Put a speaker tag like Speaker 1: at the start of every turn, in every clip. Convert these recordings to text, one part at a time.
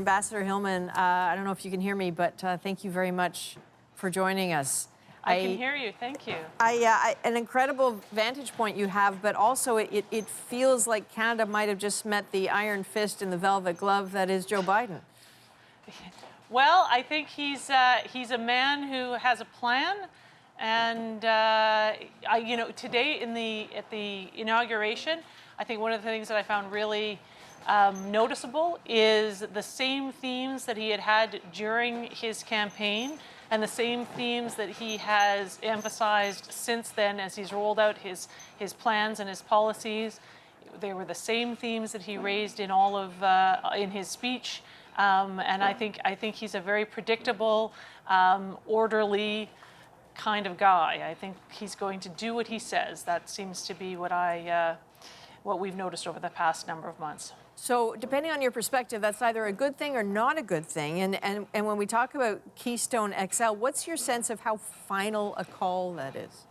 Speaker 1: Ambassador Hillman, I don't know if you can hear me, but thank you very much for joining us.
Speaker 2: I can hear you. Thank you.
Speaker 1: An incredible vantage point you have, but also it feels like Canada might have just met the iron fist in the velvet glove that is Joe Biden.
Speaker 2: Well, I think he's a man who has a plan, and today at the inauguration, I think one of the things that I found really noticeable is the same themes that he had during his campaign and the same themes that he has emphasized since then as he's rolled out his plans and his policies. They were the same themes that he raised in all of in his speech, and I think he's a very predictable, orderly kind of guy. I think he's going to do what he says. That seems to be what we've noticed over the past number of months.
Speaker 1: So depending on your perspective, that's either a good thing or not a good thing. And when we talk about Keystone XL, what's your sense of how final a call that is?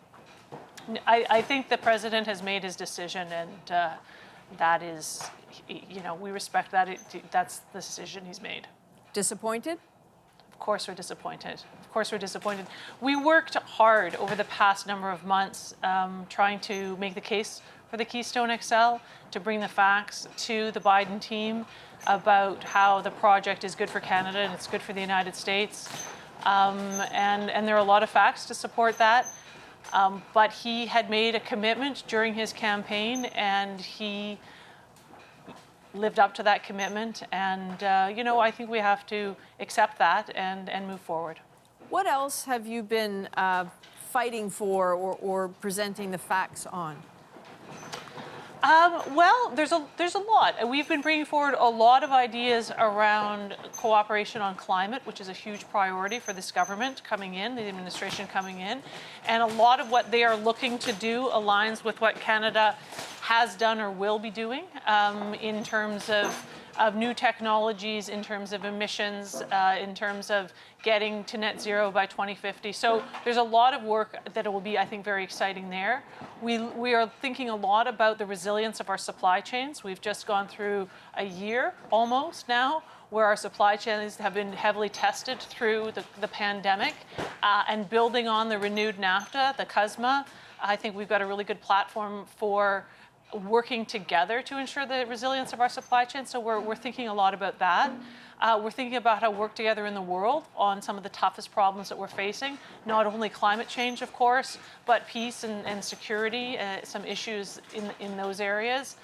Speaker 2: I think the president has made his decision, and that is, we respect that. That's the decision he's made.
Speaker 1: Disappointed?
Speaker 2: Of course we're disappointed. Of course we're disappointed. We worked hard over the past number of months trying to make the case for the Keystone XL, to bring the facts to the Biden team about how the project is good for Canada and it's good for the United States. And there are a lot of facts to support that. But he had made a commitment during his campaign, and he lived up to that commitment. And, I think we have to accept that and move forward.
Speaker 1: What else have you been fighting for or presenting the facts on?
Speaker 2: Well, there's a lot. We've been bringing forward a lot of ideas around cooperation on climate, which is a huge priority for this government coming in, the administration coming in. And a lot of what they are looking to do aligns with what Canada has done or will be doing in terms of new technologies, in terms of emissions, in terms of getting to net zero by 2050. So there's a lot of work that will be, I think, very exciting there. We are thinking a lot about the resilience of our supply chains. We've just gone through a year almost now where our supply chains have been heavily tested through the pandemic, and building on the renewed NAFTA, the CUSMA. I think we've got a really good platform for working together to ensure the resilience of our supply chain. So we're thinking a lot about that. We're thinking about how to work together in the world on some of the toughest problems that we're facing, not only climate change, of course, but peace and security, some issues in those areas.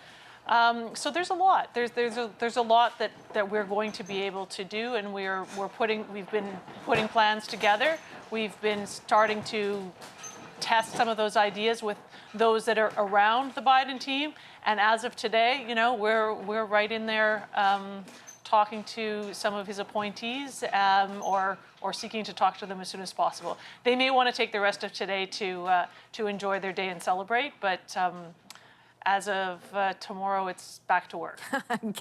Speaker 2: So there's a lot. There's a lot that we're going to be able to do, and we've been putting plans together. We've been starting to test some of those ideas with those that are around the Biden team, and as of today, we're right in there talking to some of his appointees or seeking to talk to them as soon as possible. They may want to take the rest of today to enjoy their day and celebrate, but as of tomorrow, it's back to work.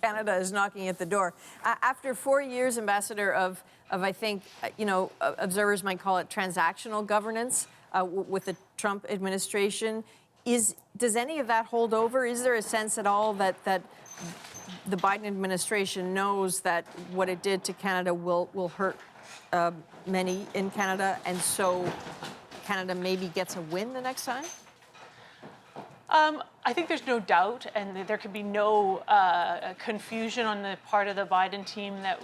Speaker 1: Canada is knocking at the door. After 4 years, Ambassador, of I think, observers might call it transactional governance with the Trump administration, does any of that hold over? Is there a sense at all that the Biden administration knows that what it did to Canada will hurt many in Canada, and so Canada maybe gets a win the next time?
Speaker 2: I think there's no doubt, and there can be no confusion on the part of the Biden team that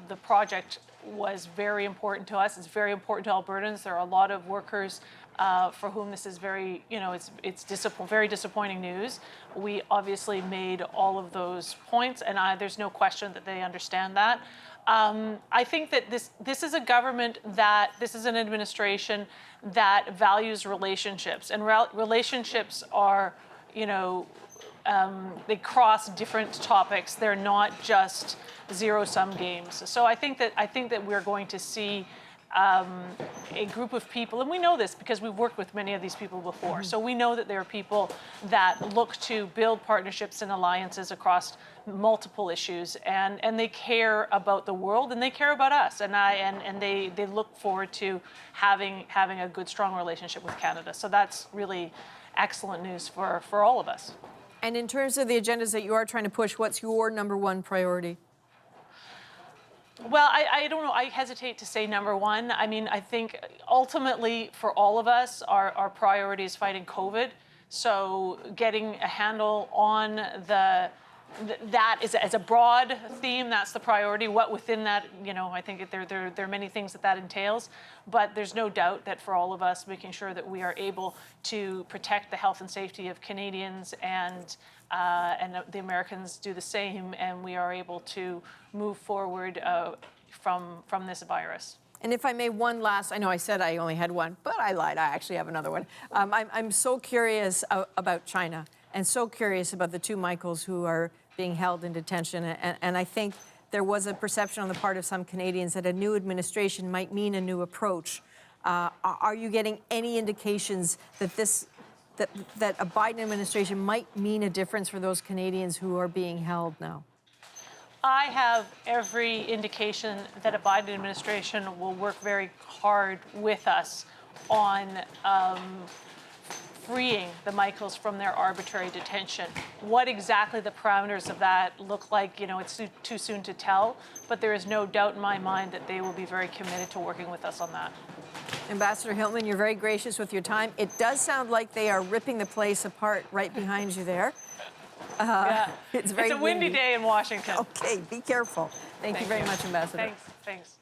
Speaker 2: the project was very important to us. It's very important to Albertans. There are a lot of workers for whom this is very, very disappointing news. We obviously made all of those points, and there's no question that they understand that. I think that this is a government this is an administration that values relationships, and relationships are, they cross different topics. They're not just zero-sum games. So I think that we're going to see a group of people, and we know this because we've worked with many of these people before. So we know that there are people that look to build partnerships and alliances across multiple issues, and they care about the world, and they care about us, and they look forward to having a good, strong relationship with Canada. So that's really excellent news for all of us.
Speaker 1: And in terms of the agendas that you are trying to push, what's your #1 priority?
Speaker 2: Well, I don't know. I hesitate to say #1. I mean, I think ultimately for all of us, our priority is fighting COVID. So getting a handle on that is as a broad theme, that's the priority. What within that, I think there are many things that entails. But there's no doubt that for all of us, making sure that we are able to protect the health and safety of Canadians and the Americans do the same, and we are able to move forward from this virus.
Speaker 1: And if I may, one last, I know I said I only had one, but I lied. I actually have another one. I'm so curious about China and so curious about the 2 Michaels who are being held in detention. And I think there was a perception on the part of some Canadians that a new administration might mean a new approach. Are you getting any indications that that a Biden administration might mean a difference for those Canadians who are being held now?
Speaker 2: I have every indication that a Biden administration will work very hard with us on freeing the Michaels from their arbitrary detention. What exactly the parameters of that look like, it's too soon to tell, but there is no doubt in my mind that they will be very committed to working with us on that.
Speaker 1: Ambassador Hillman, you're very gracious with your time. It does sound like they are ripping the place apart right behind you there.
Speaker 2: Yeah.
Speaker 1: It's a windy
Speaker 2: day in Washington.
Speaker 1: Okay, be careful. Thank you very much, Ambassador.
Speaker 2: Thanks.